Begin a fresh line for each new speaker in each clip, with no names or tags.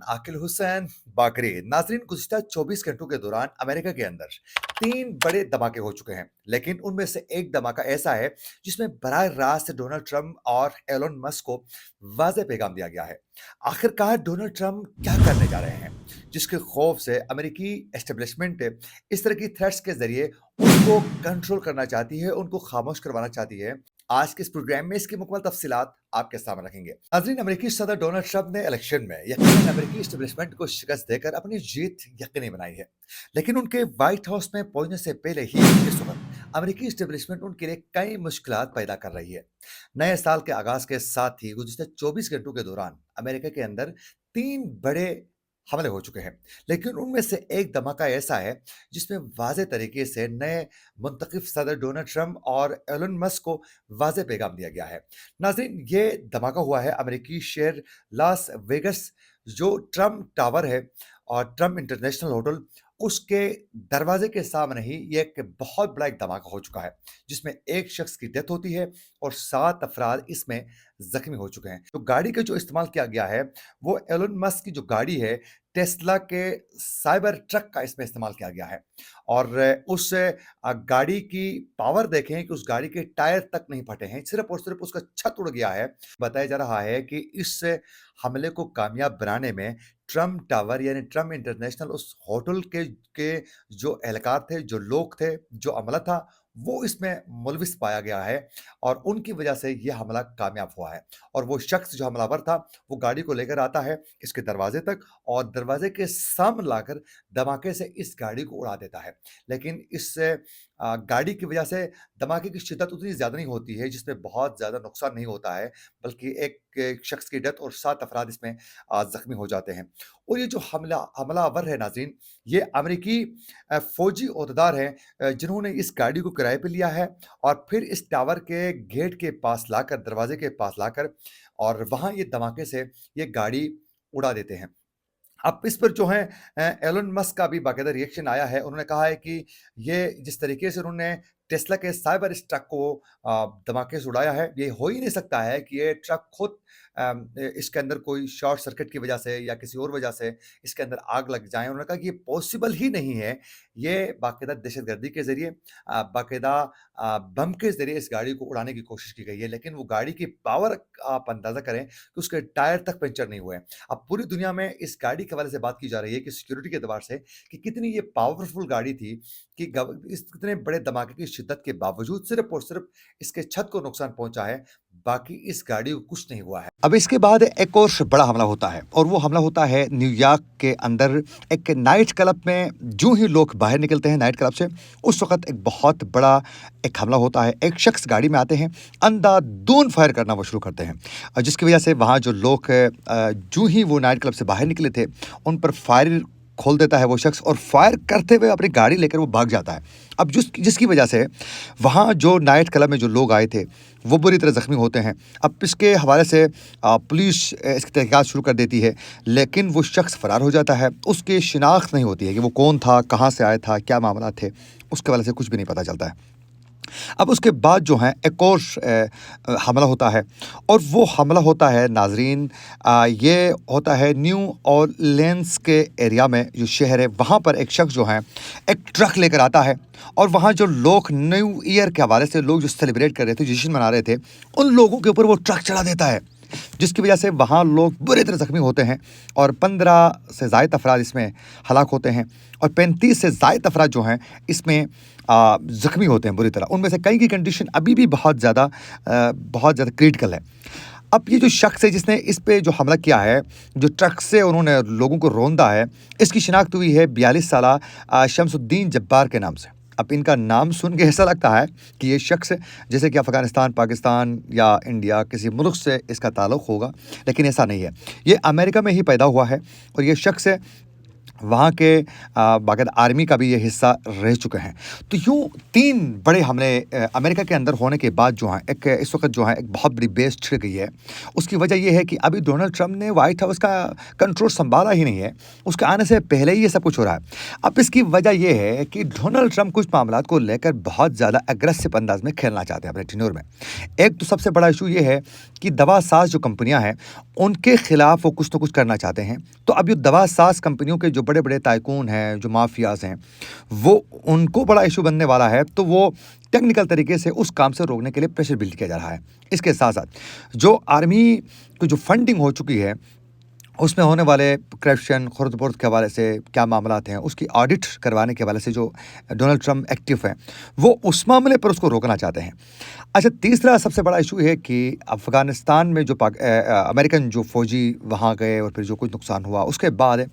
आकिल हुसैन बाकरी। नाजरीन, गुज़िश्ता 24 घंटों के दौरान अमेरिका के अंदर 3 बड़े धमाके हो चुके हैं, लेकिन उनमें से एक धमाका ऐसा है जिसमें बराह रास्त डोनाल्ड ट्रंप और एलन मस्क को वाज़ेह पैगाम दिया गया है। आखिरकार डोनाल्ड ट्रंप क्या करने जा रहे हैं, जिसके खौफ से अमेरिकी एस्टेब्लिशमेंट इस तरह की थ्रेट्स के ज़रिए उनको कंट्रोल करना चाहती है, उनको खामोश करवाना चाहती है। आज के इस प्रोग्राम में इसकी मुकम्मल तफसीलात आपके सामने रखेंगे। नाज़रीन, अमेरिकी सदर डोनाल्ड ट्रंप ने इलेक्शन में यकीनन अमेरिकी एस्टेब्लिशमेंट को शिकस्त देकर अपनी जीत यकीनी बनाई है, लेकिन उनके व्हाइट हाउस में पहुंचने से पहले ही इस वक्त अमेरिकी एस्टेब्लिशमेंट उनके लिए कई मुश्किलात पैदा कर रही है। नए साल के आगाज के साथ ही गुज़िश्ता 24 घंटों के दौरान अमेरिका के अंदर 3 बड़े हमले हो चुके हैं, लेकिन उनमें से एक धमाका ऐसा है जिसमें वाज़ेह तरीके से नए मुंतखब सदर डोनाल्ड ट्रंप और एलन मस्क को वाज़ेह पैगाम दिया गया है। नाज़रीन, ये धमाका हुआ है अमेरिकी शहर लास वेगस, जो ट्रंप टावर है और ट्रंप इंटरनेशनल होटल, उसके दरवाजे के सामने ही ये एक बहुत बड़ा एक धमाका हो चुका है, जिसमें एक शख्स की डेथ होती है और 7 अफराद इसमें जख्मी हो चुके हैं। तो गाड़ी का जो इस्तेमाल किया गया है, वो एलन मस्क की जो गाड़ी है, टेस्ला के साइबर ट्रक का इसमें इस्तेमाल किया गया है। और उस गाड़ी की पावर देखें कि उस गाड़ी के टायर तक नहीं फटे हैं, सिर्फ और सिर्फ उसका छत उड़ गया है। बताया जा रहा है कि इस हमले को कामयाब बनाने में ट्रम्प टावर यानी ट्रम्प इंटरनेशनल उस होटल के जो एहलकार थे, जो लोग थे, जो अमला था, वो इसमें मुलविस पाया गया है और उनकी वजह से ये हमला कामयाब हुआ है। और वो शख्स जो हमलावर था, वो गाड़ी को लेकर आता है इसके दरवाजे तक और दरवाजे के सामने लाकर धमाके से इस गाड़ी को उड़ा देता है। लेकिन इस गाड़ी की वजह से धमाके की शिद्दत उतनी ज़्यादा नहीं होती है, जिसमें बहुत ज़्यादा नुकसान नहीं होता है, बल्कि एक शख्स की डेथ और 7 अफराद इसमें ज़ख्मी हो जाते हैं। और ये जो हमलावर है नाज़रीन, ये अमेरिकी फ़ौजी ओहदेदार हैं, जिन्होंने इस गाड़ी को किराए पे लिया है और फिर इस टावर के गेट के पास लाकर, दरवाजे के पास लाकर और वहाँ ये धमाके से ये गाड़ी उड़ा देते हैं। अब इस पर जो है एलन मस्क का भी बाकायदा रिएक्शन आया है। उन्होंने कहा है कि ये जिस तरीके से उन्होंने टेस्ला के साइबर इस ट्रक को धमाके से उड़ाया है, ये हो ही नहीं सकता है कि ये ट्रक खुद इसके अंदर कोई शॉर्ट सर्किट की वजह से या किसी और वजह से इसके अंदर आग लग जाए। उन्होंने कहा कि ये पॉसिबल ही नहीं है। ये बाकायदा दहशतगर्दी के ज़रिए बाकायदा बम के ज़रिए इस गाड़ी को उड़ाने की कोशिश की गई है, लेकिन वो गाड़ी की पावर आप अंदाज़ा करें कि उसके टायर तक पंक्चर नहीं हुए हैं। अब पूरी दुनिया में इस गाड़ी के हवाले से बात की जा रही है कि सिक्योरिटी के एतबार से कि कितनी ये पावरफुल गाड़ी थी कि इस इतने बड़े धमाके की शिद्दत के बावजूद सिर्फ और सिर्फ इसके छत को नुकसान पहुंचा है, बाकी इस गाड़ी को कुछ नहीं हुआ है। अब इसके बाद एक और बड़ा हमला होता है और वो हमला होता है न्यूयॉर्क के अंदर एक नाइट क्लब में। जो ही लोग बाहर निकलते हैं नाइट क्लब से, उस वक्त एक बहुत बड़ा एक हमला होता है। एक शख्स गाड़ी में आते हैं, अंधाधुंध फायर करना वो शुरू करते हैं, जिसकी वजह से वहाँ जो लोग जो ही वो नाइट क्लब से बाहर निकले थे, उन पर फायर खोल देता है वो शख्स और फायर करते हुए अपनी गाड़ी लेकर वो भाग जाता है। अब जिसकी वजह से वहाँ जो नाइट क्लब में जो लोग आए थे, वो बुरी तरह ज़ख्मी होते हैं। अब इसके हवाले से पुलिस इसकी तहकीकात शुरू कर देती है, लेकिन वो शख्स फ़रार हो जाता है। उसकी शिनाख्त नहीं होती है कि वो कौन था, कहाँ से आया था, क्या मामला थे, उसके हवाले से कुछ भी नहीं पता चलता है। अब उसके बाद जो है एक और हमला होता है और वो हमला होता है नाजरीन, ये होता है न्यू ऑरलियंस के एरिया में जो शहर है, वहाँ पर एक शख्स जो है एक ट्रक लेकर आता है और वहाँ जो लोग न्यू ईयर के हवाले से लोग जो सेलिब्रेट कर रहे थे, जश्न मना रहे थे, उन लोगों के ऊपर वो ट्रक चढ़ा देता है, जिसकी वजह से वहाँ लोग बुरी तरह ज़ख्मी होते हैं और 15 से ज़ायद अफराद इसमें हलाक होते हैं और 35 से ज़ायद अफराद जो हैं इसमें ज़ख्मी होते हैं बुरी तरह। उनमें से कई की कंडीशन अभी भी बहुत ज़्यादा क्रिटिकल है। अब ये जो शख्स है जिसने इस पे जो हमला किया है, जो ट्रक से उन्होंने लोगों को रौंदा है, इसकी शिनाख्त हुई है 42 साला शमसुद्दीन जब्बार के नाम से। अब इनका नाम सुन के ऐसा लगता है कि ये शख्स जैसे कि अफ़गानिस्तान, पाकिस्तान या इंडिया किसी मुल्क से इसका ताल्लुक़ होगा, लेकिन ऐसा नहीं है। ये अमेरिका में ही पैदा हुआ है और ये शख्स वहाँ के बाकायदा आर्मी का भी ये हिस्सा रह चुके हैं। तो यूँ 3 बड़े हमले अमेरिका के अंदर होने के बाद जो है एक इस वक़्त जो है एक बहुत बड़ी बेस छिड़ गई है। उसकी वजह ये है कि अभी डोनाल्ड ट्रम्प ने व्हाइट हाउस का कंट्रोल सँभाला ही नहीं है। उसके आने से पहले ही ये सब कुछ हो रहा है। अब इसकी वजह ये है कि डोनाल्ड ट्रम्प कुछ मामलात को लेकर बहुत ज़्यादा एग्रेसिव अंदाज़ में खेलना चाहते हैं अपने टेन्योर में। एक तो सबसे बड़ा इश्यू ये है कि दवा साज़ जो कंपनियाँ हैं, उनके खिलाफ वो कुछ न कुछ करना चाहते हैं। तो अब ये दवा साज़ कंपनियों के जो बड़े-बड़े टाइकून हैं, जो माफियाज़ हैं, वो उनको बड़ा इश्यू बनने वाला है। तो वो टेक्निकल तरीके से उस काम से रोकने के लिए प्रेशर बिल्ड किया जा रहा है। इसके साथ-साथ जो आर्मी की जो फंडिंग हो चुकी है, उसमें होने वाले करप्शन, खुर्द-बुर्द के हवाले से क्या मामलात हैं, उसकी ऑडिट करवाने के हवाले से जो डोनाल्ड ट्रम्प एक्टिव हैं, वो उस मामले पर उसको रोकना चाहते हैं। अच्छा, तीसरा सबसे बड़ा इश्यू है कि अफ़गानिस्तान में जो अमेरिकन जो फ़ौजी वहाँ गए और फिर जो कुछ नुकसान हुआ, उसके बाद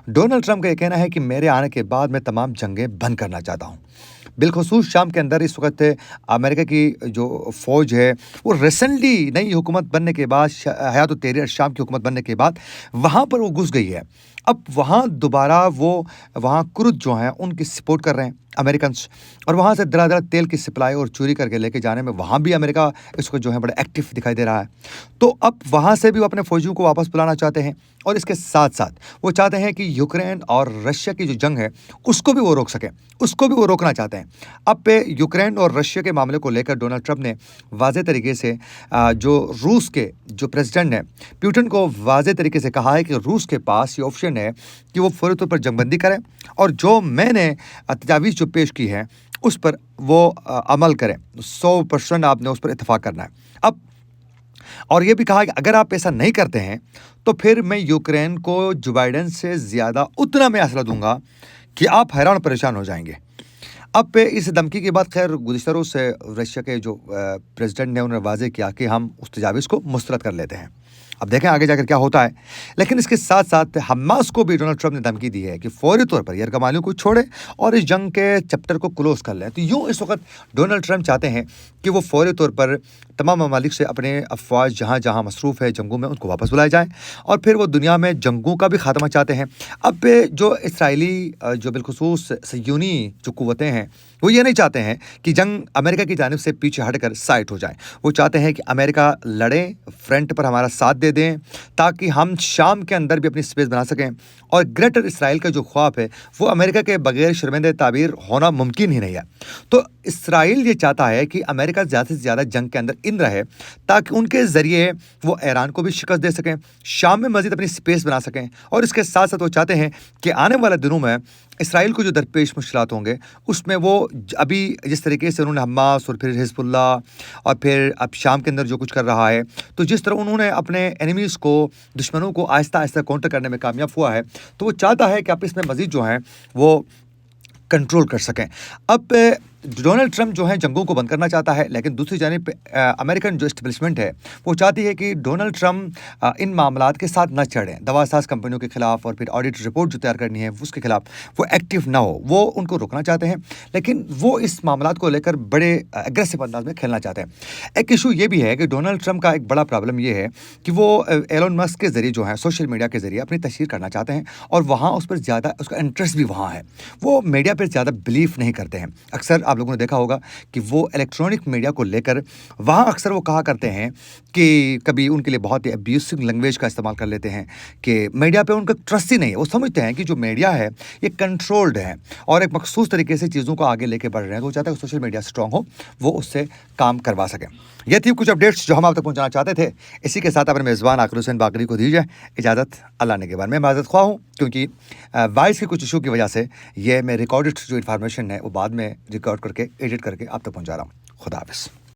डोनाल्ड ट्रम्प का ये कहना है कि मेरे आने के बाद मैं तमाम जंगें बंद करना चाहता हूँ। बिलख़ुसूस शाम के अंदर इस वक़्त अमेरिका की जो फ़ौज है, वो रिसेंटली नई हुकूमत बनने के बाद हयात तहरीर अल-शाम की हुकूमत बनने के बाद वहाँ पर वो घुस गई है। अब वहाँ दोबारा वो वहाँ कुर्द जो हैं, उनकी सपोर्ट कर रहे हैं अमेरिकन्स, और वहाँ से दरा-दरा तेल की सप्लाई और चोरी करके लेके जाने में वहाँ भी अमेरिका इसको जो है बड़ा एक्टिव दिखाई दे रहा है। तो अब वहाँ से भी वो अपने फ़ौजियों को वापस बुलाना चाहते हैं, और इसके साथ-साथ वो चाहते हैं कि यूक्रेन और रशिया की जो जंग है, उसको भी वो रोक सकें, उसको भी वो रोकना चाहते हैं। अब पे यूक्रेन और रशिया के मामले को लेकर डोनाल्ड ट्रम्प ने वाज़ेह तरीके से जो रूस के जो प्रेसिडेंट हैं, पुतिन को वाज़ेह तरीके से कहा है कि रूस के पास ये ऑप्शन है कि वो फ़ौरी तौर पर जंगबंदी करें, और जो मैंने तजावीज़ जो पेश की है, उस पर वो अमल करें। 100% आपने उस पर इत्तेफ़ाक करना है। अब और ये भी कहा कि अगर आप ऐसा नहीं करते हैं, तो फिर मैं यूक्रेन को जो बाइडेन से ज़्यादा उतना मैं असला दूँगा कि आप हैरान परेशान हो जाएँगे। अब पे इस धमकी के बाद खैर गुज़िश्ता रोज़ से रशिया के जो प्रेसिडेंट ने उन्होंने वाज़ेह किया कि हम उस तजावीज़ को मुस्तरद कर लेते हैं। अब देखें आगे जाकर क्या होता है। लेकिन इसके साथ-साथ हमास को भी डोनाल्ड ट्रम्प ने धमकी दी है कि फ़ौरी तौर पर यरगमालियों को छोड़े और इस जंग के चैप्टर को क्लोज़ कर लें। तो यूँ इस वक़्त डोनाल्ड ट्रम्प चाहते हैं कि वो फ़ौरी तौर पर तमाम ममालिक से अपने अफ़वाज जहाँ-जहाँ मसरूफ़ है जंगों में, उनको वापस बुलाए जाएँ, और फिर वो दुनिया में जंगों का भी ख़ात्मा चाहते हैं। अब जो इसराइली जो बिलख़ुसूस सह्यूनी जो क़ुव्वतें हैं, वो ये नहीं चाहते हैं कि जंग अमेरिका की जानिब से पीछे हटकर साइड हो जाए। वो चाहते हैं कि अमेरिका लड़े, फ्रंट पर हमारा साथ दे दें, ताकि हम शाम के अंदर भी अपनी स्पेस बना सकें, और ग्रेटर इसराइल का जो ख्वाब है, वो अमेरिका के बगैर शर्मिंदा ताबीर होना मुमकिन ही नहीं है। तो इसराइल ये चाहता है कि अमेरिका ज़्यादा से ज़्यादा जंग के अंदर इन रहे, ताकि उनके ज़रिए वो ईरान को भी शिकस्त दे सकें, शाम में मज़ीद अपनी स्पेस बना सकें, और इसके साथ-साथ वो चाहते हैं कि आने वाले दिनों में इसराइल को जो दरपेश मुश्किलात होंगे, उसमें वो अभी जिस तरीके से उन्होंने हमास और फिर हिज़्बुल्लाह और फिर अब शाम के अंदर जो कुछ कर रहा है, तो जिस तरह उन्होंने अपने एनिमीज़ को, दुश्मनों को आहिस्ता-आहिस्ता काउंटर करने में कामयाब हुआ है, तो वो चाहता है कि आप इसमें मज़ीद जो हैं वो कंट्रोल कर सकें। अब डोनाल्ड ट्रम्प जो है जंगों को बंद करना चाहता है, लेकिन दूसरी जानिब पे अमेरिकन जो एस्टेब्लिशमेंट है, वो चाहती है कि डोनाल्ड ट्रम्प इन मामलात के साथ न चढ़ें। दवा-साज़ कंपनियों के खिलाफ और फिर ऑडिट रिपोर्ट जो तैयार करनी है, उसके खिलाफ वो एक्टिव ना हो, वो उनको रोकना चाहते हैं, लेकिन वो इस मामलात को लेकर बड़े एग्रेसिव अंदाज में खेलना चाहते हैं। एक इशू ये भी है कि डोनाल्ड ट्रम्प का एक बड़ा प्रॉब्लम ये है कि वो एलन मस्क के ज़रिए जो है सोशल मीडिया के ज़रिए अपनी तशहीर करना चाहते हैं, और वहाँ उस पर ज़्यादा उसका इंटरेस्ट भी वहाँ है। वो मीडिया पर ज़्यादा बिलीव नहीं करते हैं। अक्सर आप लोगों ने देखा होगा कि वो इलेक्ट्रॉनिक मीडिया को लेकर वहाँ अक्सर वो कहा करते हैं कि कभी उनके लिए बहुत ही अब्यूसिव लैंग्वेज का इस्तेमाल कर लेते हैं कि मीडिया पे उनका ट्रस्ट ही नहीं है। वो समझते हैं कि जो मीडिया है ये कंट्रोल्ड है और एक मखसूस तरीके से चीज़ों को आगे लेके बढ़ रहे हैं, तो वो चाहते हैं कि सोशल मीडिया स्ट्रांग हो, वो उससे काम करवा सकें। ये थी कुछ अपडेट्स जो हम आप तक पहुँचाना चाहते थे। इसी के साथ अपने मेज़बान आकिर हुसैन बाकरी को दीजिए इजाज़त। अल्लाह ने के बाद मैं माज़रत ख्वाह हूँ, क्योंकि वॉइस के कुछ इशू की वजह से ये मैं रिकॉर्डेड जो इन्फॉर्मेशन है वो बाद में रिकॉर्ड करके एडिट करके आप तक पहुँचा रहा हूँ। खुदा हाफ़िज़।